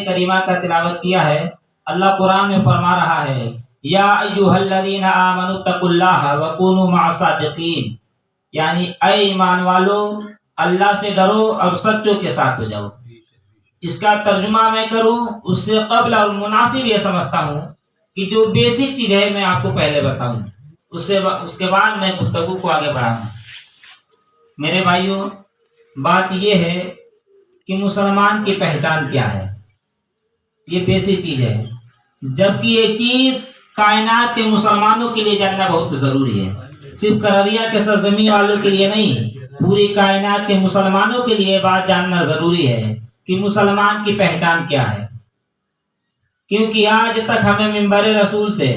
کریمہ کا تلاوت کیا ہے، اللہ قرآن میں فرما رہا ہے یا ایھا الذین آمنوا اتقوا اللہ وکونوا مع الصادقین، یعنی اے ایمان والو اللہ سے ڈرو اور سچوں کے ساتھ ہو جاؤ۔ اس کا ترجمہ میں کروں اس سے قبل اور مناسب یہ سمجھتا ہوں کہ جو بیسک چیز ہے میں آپ کو پہلے بتاؤں، اس کے بعد میں گفتگو کو آگے بڑھاؤں۔ میرے بھائیوں، بات یہ ہے کہ مسلمان کی پہچان کیا ہے، یہ بیسک چیز ہے، جبکہ یہ چیز کائنات کے مسلمانوں کے لیے جاننا بہت ضروری ہے، صرف کرریا کے سرزمین والوں کے لیے نہیں، پوری کائنات کے مسلمانوں کے لیے بات جاننا ضروری ہے کہ مسلمان کی پہچان کیا ہے۔ کیونکہ آج تک ہمیں منبر رسول سے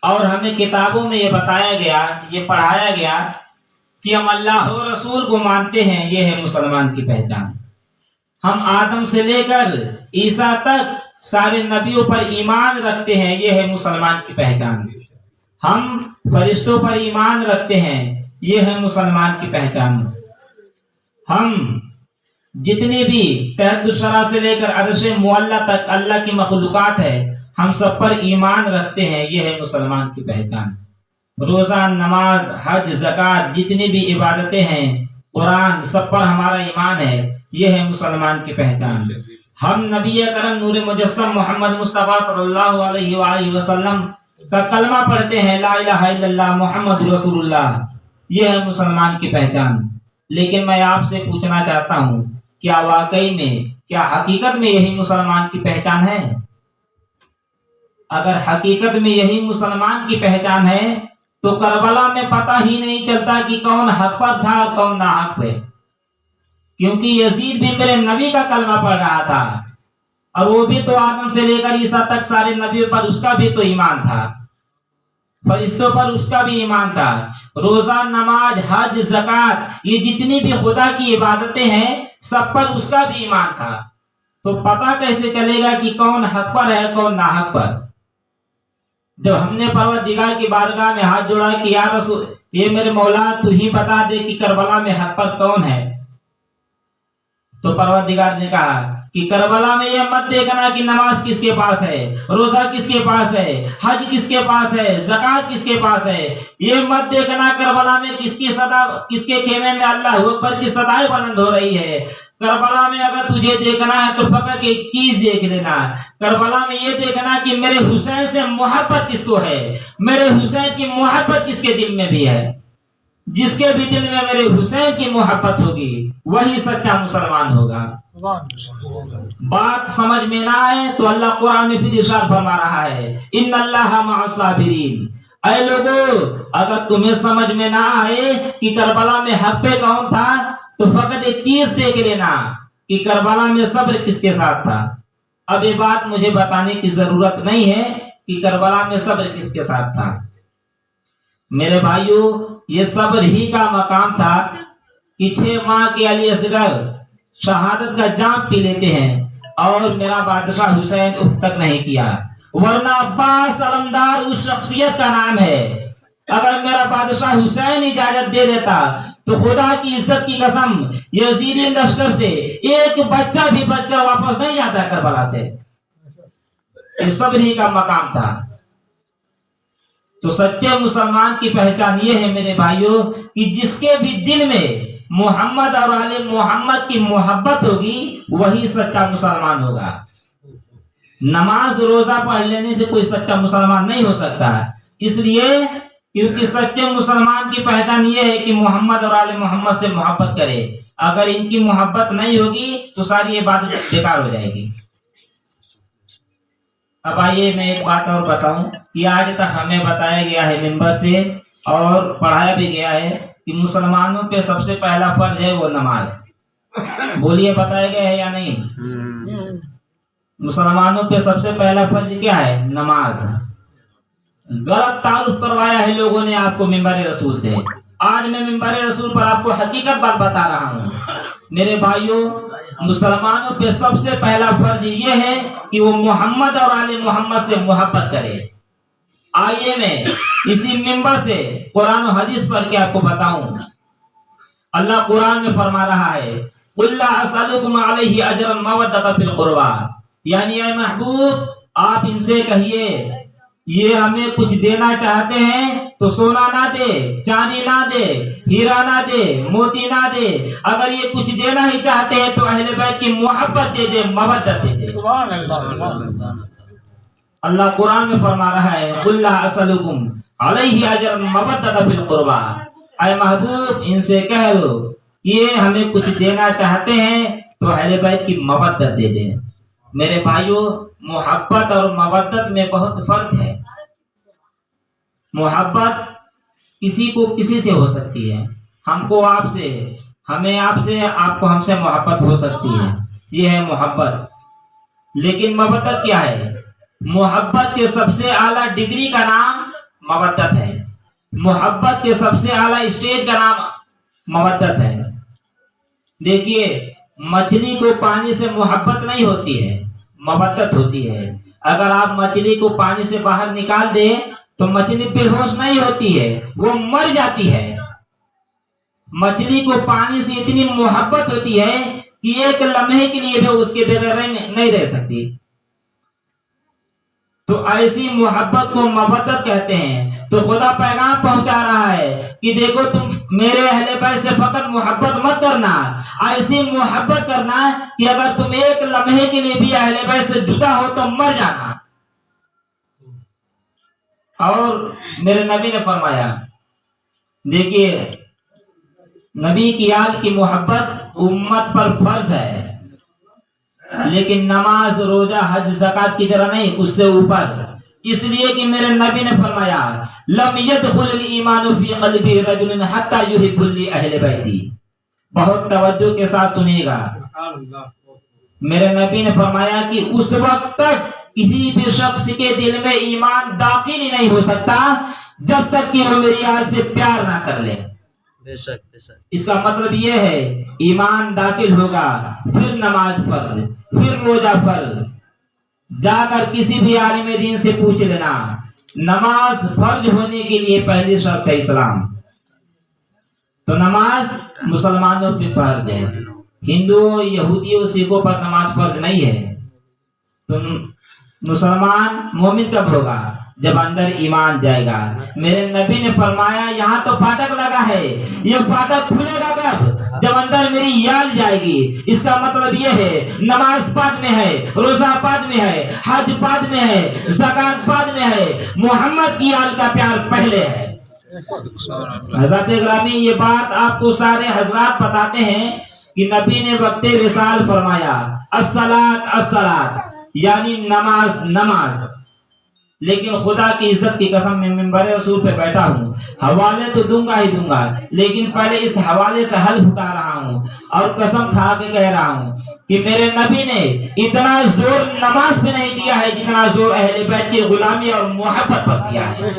اور ہمیں کتابوں میں یہ بتایا گیا، یہ پڑھایا گیا کہ ہم اللہ و رسول کو مانتے ہیں، یہ ہے مسلمان کی پہچان۔ ہم آدم سے لے کر عیسیٰ تک سارے نبیوں پر ایمان رکھتے ہیں، یہ ہے مسلمان کی پہچان۔ ہم فرشتوں پر ایمان رکھتے ہیں، یہ ہے مسلمان کی پہچان۔ ہم جتنے بھی تحت الشرع سے لے کر عرش معلی تک اللہ کی مخلوقات ہے، ہم سب پر ایمان رکھتے ہیں، یہ ہے مسلمان کی پہچان۔ روزہ، نماز، حج، زکوٰۃ، جتنی بھی عبادتیں ہیں، قرآن، سب پر ہمارا ایمان ہے، یہ ہے مسلمان کی پہچان۔ ہم نبی کرم نور مجسم محمد مصطفیٰ صلی اللہ علیہ وآلہ وسلم کا کلمہ پڑھتے ہیں، لا الہ الا اللہ محمد رسول اللہ، یہ ہے مسلمان کی پہچان۔ لیکن میں آپ سے پوچھنا چاہتا ہوں، کیا واقعی میں، کیا حقیقت میں یہی مسلمان کی پہچان ہے؟ اگر حقیقت میں یہی مسلمان کی پہچان ہے تو کربلا میں پتہ ہی نہیں چلتا کہ کون حق پر تھا اور کون ناحق پہ، کیونکہ یزید بھی میرے نبی کا کلمہ پڑھ رہا تھا، اور وہ بھی تو آدم سے لے کر عیسیٰ تک سارے نبیوں پر اس کا بھی تو ایمان تھا، فرشتوں پر اس کا بھی ایمان تھا، روزہ، نماز، حج، زکوٰۃ، یہ جتنی بھی خدا کی عبادتیں ہیں سب پر اس کا بھی ایمان تھا، تو پتہ کیسے چلے گا کہ کون حق پر ہے کون ناحق پر؟ جب ہم نے پروردگار کی بارگاہ میں ہاتھ جوڑا کہ یا رسول، یہ میرے مولا تو ہی بتا دے کہ کربلا میں حق پر کون ہے، تو پروردگار نے کہا کہ کربلا میں یہ مت دیکھنا کہ نماز کس کے پاس ہے، روزہ کس کے پاس ہے، حج کس کے پاس ہے، زکوٰۃ کس کے پاس ہے، یہ مت دیکھنا کربلا میں کس کی صدا، کس کے خیمے میں اللہ اکبر کی صدائیں بلند ہو رہی ہے۔ کربلا میں اگر تجھے دیکھنا ہے تو فقط ایک چیز دیکھ لینا، کربلا میں یہ دیکھنا کہ میرے حسین سے محبت کس کو ہے، میرے حسین کی محبت کس کے دل میں بھی ہے۔ جس کے بھی دل میں میرے حسین کی محبت ہوگی وہی سچا مسلمان ہوگا۔ بات سمجھ میں نہ آئے تو اللہ قرآن میں پھر ارشاد فرما رہا ہے ان اللہ مع الصابرین، اے لوگو اگر تمہیں سمجھ میں نہ آئے کہ کربلا میں حق پہ کون تھا تو فقط ایک چیز دیکھ لینا کہ کربلا میں صبر کس کے ساتھ تھا۔ اب یہ بات مجھے بتانے کی ضرورت نہیں ہے کہ کربلا میں صبر کس کے ساتھ تھا۔ میرے بھائیوں، یہ صبر ہی کا مقام تھا کہ 6 ماہ کے علی اصغر شہادت کا جام پی لیتے ہیں اور میرا بادشاہ حسین اف تک نہیں کیا، ورنہ عباس علمدار اس شخصیت کا نام ہے۔ اگر میرا بادشاہ حسین اجازت دے دیتا تو خدا کی عزت کی قسم یزیدی لشکر سے ایک بچہ بھی بچ کر واپس نہیں جاتا کربلا سے۔ یہ صبر ہی کا مقام تھا۔ تو سچے مسلمان کی پہچان یہ ہے میرے بھائیوں کہ جس کے بھی دل میں محمد اور آل محمد کی محبت ہوگی وہی سچا مسلمان ہوگا۔ نماز روزہ پڑھ لینے سے کوئی سچا مسلمان نہیں ہو سکتا، اس لیے کیونکہ سچے مسلمان کی پہچان یہ ہے کہ محمد اور آل محمد سے محبت کرے۔ اگر ان کی محبت نہیں ہوگی تو ساری عبادت بیکار ہو جائے گی۔ اب آئیے میں ایک بات اور بتاؤں کہ آج تک ہمیں بتایا گیا ہے ممبر سے اور پڑھایا بھی گیا ہے کہ مسلمانوں پہ سب سے پہلا فرض ہے وہ نماز۔ بولیے بتایا گیا ہے یا نہیں؟ مسلمانوں پہ سب سے پہلا فرض کیا ہے؟ نماز۔ غلط تعارف کروایا ہے لوگوں نے آپ کو ممبر رسول سے۔ آج میں ممبر رسول پر آپ کو حقیقت بات بتا رہا ہوں۔ میرے بھائیوں، مسلمانوں پہ سب سے پہلا فرض یہ ہے کہ وہ محمد اور آل محمد سے محبت کرے۔ آئیے میں اسی ممبر سے قرآن و حدیث پڑھ کے آپ کو بتاؤں۔ اللہ قرآن میں فرما رہا ہے قُلْ لَا أَسْأَلُكُمْ عَلَيْهِ أَجْرًا مَوَدَّةً فِي الْقُرْبَى، یعنی اے محبوب آپ ان سے کہیے یہ ہمیں کچھ دینا چاہتے ہیں تو سونا نہ دے، چاندی نہ دے، ہیرا نہ دے، موتی نہ دے، اگر یہ کچھ دینا ہی چاہتے ہیں تو اہل بیت کی محبت دے دے، مودت دے دے۔ سبحان اللہ۔ اللہ قرآن میں فرما رہا ہے قُلْ لَا أَسْأَلُكُمْ عَلَيْهِ أَجْرًا مَوَدَّةً فِي الْقُرْبَى، اے محبوب ان سے کہہ دو یہ ہمیں کچھ دینا چاہتے ہیں تو اہل بیت کی مودت دے دیں۔ میرے بھائیوں، محبت اور مودت میں بہت فرق ہے۔ محبت کسی کو کسی سے ہو سکتی ہے، ہم کو آپ سے، ہمیں آپ سے، آپ کو ہم سے محبت ہو سکتی ہے، یہ ہے محبت۔ لیکن مودت کیا ہے؟ محبت کے سب سے اعلیٰ ڈگری کا نام مودت ہے، محبت کے سب سے اعلیٰ اسٹیج کا نام مودت ہے۔ دیکھیے مچھلی کو پانی سے محبت نہیں ہوتی ہے، مودت ہوتی ہے۔ اگر آپ مچھلی کو پانی سے باہر نکال دیں تو مچھلی بے ہوش نہیں ہوتی ہے، وہ مر جاتی ہے۔ مچھلی کو پانی سے اتنی محبت ہوتی ہے کہ ایک لمحے کے لیے بھی اس کے بغیر نہیں رہ سکتی۔ تو ایسی محبت کو مودت کہتے ہیں۔ تو خدا پیغام پہنچا رہا ہے کہ دیکھو تم میرے اہل بیت سے فقط محبت مت کرنا، ایسی محبت کرنا کہ اگر تم ایک لمحے کے لیے بھی اہل بیت سے جدا ہو تو مر جانا۔ اور میرے نبی نے فرمایا، دیکھیے نبی کی یاد کی محبت امت پر فرض ہے، لیکن نماز، روزہ، حج، زکات کی طرح نہیں، اس سے اوپر۔ اس لیے کہ میرے نبی نے فرمایا لم يدخل الایمان فی قلب رجل حتى يحب لاہل بیتی۔ بہت توجہ کے ساتھ سنیے گا، میرے نبی نے فرمایا کہ اس وقت تک کسی بھی شخص کے دل میں ایمان داخل ہی نہیں ہو سکتا جب تک کہ وہ میری یاد سے پیار نہ کر لے۔ بے شک بے شک۔ اس کا مطلب یہ ہے ایمان داخل ہوگا، پھر نماز فرض، پھر روزہ فرض۔ جا کر کسی بھی عالم دین سے پوچھ لینا، نماز فرض ہونے کے لیے پہلی شرط ہے اسلام۔ تو نماز مسلمانوں پہ فرض ہے، ہندو، یہودیوں، سکھوں پر نماز فرض نہیں ہے۔ تو مسلمان مومن کب ہوگا؟ جب اندر ایمان جائے گا۔ میرے نبی نے فرمایا یہاں تو فاٹک لگا ہے، یہ فاٹک کھلے گا کب؟ جب اندر میری یاد جائے گی۔ اس کا مطلب یہ ہے نماز بعد میں ہے، روزہ بعد میں ہے، حج بعد میں ہے، زکات بعد میں ہے، محمد کی یاد کا پیار پہلے ہے۔ حضرت گرامی یہ بات آپ کو سارے حضرات بتاتے ہیں کہ نبی نے وقت وصال فرمایا الصلاۃ الصلاۃ، یعنی نماز نماز۔ لیکن خدا کی عزت کی قسم میں منبر رسول پہ بیٹھا ہوں، حوالے تو دوں گا ہی دوں گا، لیکن پہلے اس حوالے سے حل اٹھا رہا ہوں اور قسم کھا کے کہہ رہا ہوں کہ میرے نبی نے اتنا زور نماز پہ نہیں دیا ہے جتنا زور اہل بیت کی غلامی اور محبت پر دیا ہے۔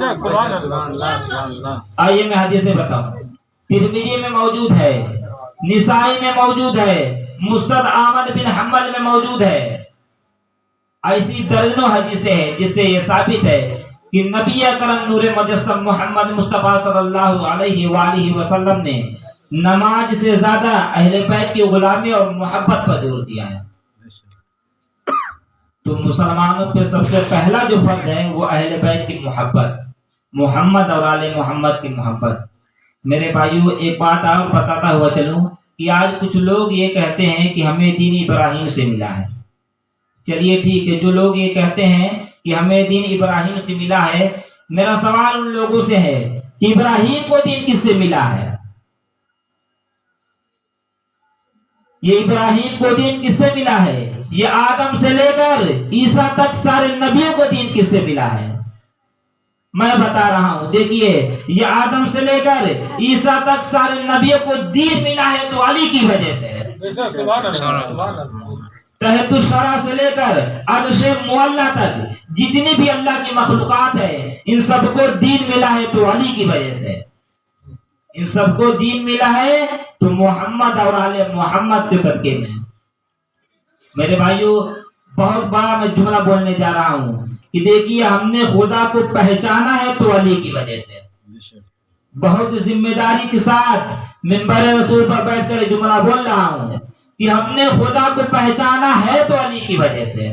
آئیے میں حدیثیں بتاؤں، ترمذی میں موجود ہے، نسائی میں موجود ہے، مسند احمد بن حنبل میں موجود ہے۔ ایسی درجنوں حدیثیں ہیں جس سے یہ ثابت ہے کہ نبی اکرم نور مجسم محمد مصطفیٰ صلی اللہ علیہ وآلہ وسلم نے نماز سے زیادہ اہل بیت کی غلامی اور محبت پر زور دیا ہے۔ تو مسلمانوں پہ سب سے پہلا جو فرض ہے وہ اہل بیت کی محبت، محمد اور آل محمد کی محبت۔ میرے بھائیوں ایک بات اور بتاتا ہوا چلوں کہ آج کچھ لوگ یہ کہتے ہیں کہ ہمیں دین ابراہیم سے ملا ہے۔ چلیے ٹھیک ہے، جو لوگ یہ کہتے ہیں کہ ہمیں دین ابراہیم سے ملا ہے، میرا سوال ان لوگوں سے ہے کہ ابراہیم کو دین کس سے ملا ہے؟ یہ ابراہیم کو دین کس سے ملا ہے؟ یہ آدم سے لے کر عیسیٰ تک سارے نبیوں کو دین کس سے ملا ہے؟ میں بتا رہا ہوں، دیکھیے یہ آدم سے لے کر عیسیٰ تک سارے نبیوں کو دین ملا ہے تو علی کی وجہ سے۔ تحت الشرع سے لے کر عرش معلیٰ تک جتنی بھی اللہ کی مخلوقات ہے ان سب کو دین ملا ہے تو علی کی وجہ سے۔ ان سب کو دین ملا ہے تو محمد اور آل محمد کے صدقے میں۔ میرے بھائیوں بہت بڑا میں جملہ بولنے جا رہا ہوں کہ دیکھیے ہم نے خدا کو پہچانا ہے تو علی کی وجہ سے۔ بہت ذمہ داری کے ساتھ منبر رسول پر بیٹھ کر جملہ بول رہا ہوں کہ ہم نے خدا کو پہچانا ہے تو علی کی وجہ سے۔